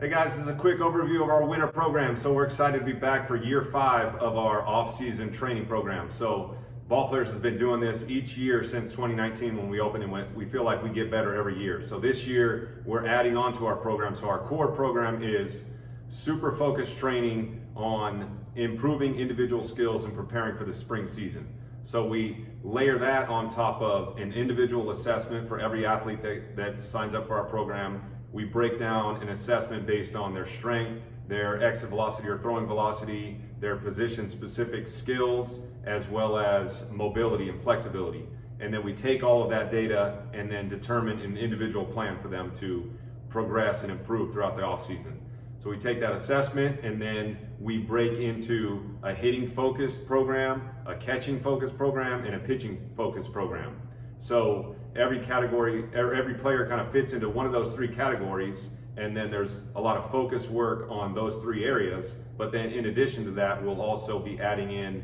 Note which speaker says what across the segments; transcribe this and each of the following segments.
Speaker 1: Hey guys, this is a quick overview of our winter program. So we're excited to be back for year 5 of our off-season training program. So Ballplayers has been doing this each year since 2019 when we opened, and we feel like we get better every year. So this year we're adding on to our program. So our core program is super focused training on improving individual skills and preparing for the spring season. So we layer that on top of an individual assessment for every athlete that signs up for our program. We break down an assessment based on their strength, their exit velocity or throwing velocity, their position specific skills, as well as mobility and flexibility. And then we take all of that data and then determine an individual plan for them to progress and improve throughout the off season. So we take that assessment and then we break into a hitting focused program, a catching focused program, and a pitching focused program. So every category, every player kind of fits into one of those 3 categories, and then there's a lot of focus work on those 3 areas. But then in addition to that, we'll also be adding in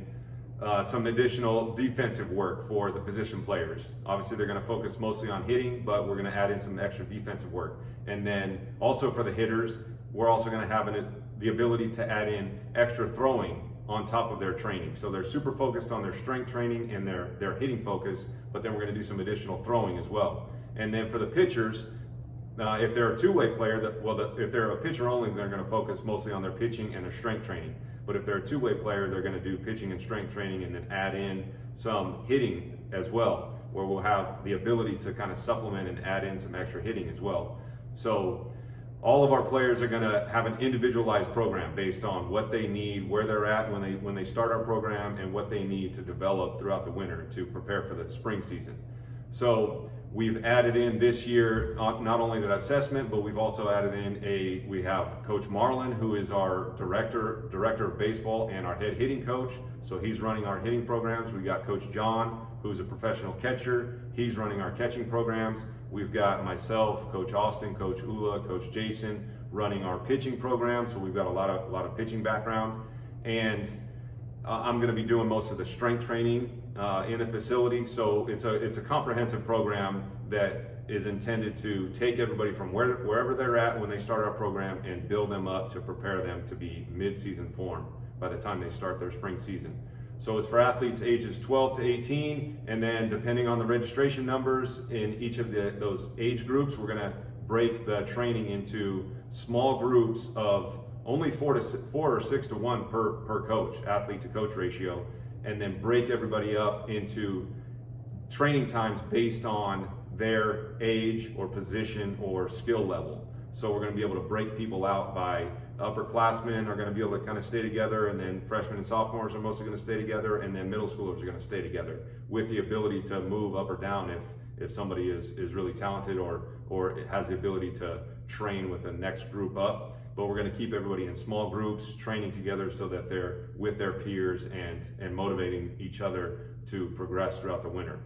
Speaker 1: some additional defensive work for the position players. Obviously they're going to focus mostly on hitting, but we're going to add in some extra defensive work. And then also for the hitters, we're also going to have the ability to add in extra throwing on top of their training. So they're super focused on their strength training and their hitting focus, but then we're going to do some additional throwing as well. And then for the pitchers, if they're a two-way player, if they're a pitcher only, they're going to focus mostly on their pitching and their strength training. But if they're a two-way player, they're going to do pitching and strength training and then add in some hitting as well, where we'll have the ability to kind of supplement and add in some extra hitting as well. So all of our players are going to have an individualized program based on what they need, where they're at when they start our program, and what they need to develop throughout the winter to prepare for the spring season. So we've added in this year not only that assessment, but we've also added in we have Coach Marlin, who is our director of baseball and our head hitting coach. So he's running our hitting programs. We got Coach John, who's a professional catcher. He's running our catching programs. We've got myself, Coach Austin, Coach Ula, Coach Jason running our pitching program. So we've got a lot of pitching background. And I'm going to be doing most of the strength training in the facility. So it's a comprehensive program that is intended to take everybody from wherever they're at when they start our program and build them up to prepare them to be mid-season form by the time they start their spring season. So it's for athletes ages 12 to 18, and then depending on the registration numbers in each of those age groups, we're going to break the training into small groups of only 4 or 6 to 1 per coach, athlete to coach ratio, and then break everybody up into training times based on their age or position or skill level. So we're going to be able to break people out by upperclassmen are going to be able to kind of stay together, and then freshmen and sophomores are mostly going to stay together, and then middle schoolers are going to stay together with the ability to move up or down if somebody is really talented or has the ability to train with the next group up. But we're going to keep everybody in small groups training together so that they're with their peers and motivating each other to progress throughout the winter.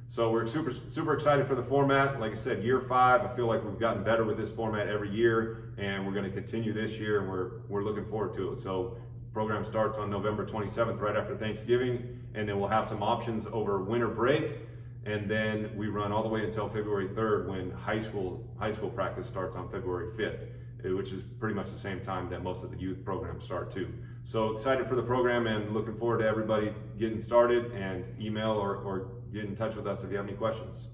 Speaker 1: So we're super excited for the format. Like I said, year 5, I feel like we've gotten better with this format every year, and we're going to continue this year, and we're looking forward to it. So program starts on November 27th, right after Thanksgiving, and then we'll have some options over winter break, and then we run all the way until February 3rd when high school practice starts on February 5th, which is pretty much the same time that most of the youth programs start too. So excited for the program and looking forward to everybody getting started, and email or get in touch with us if you have any questions.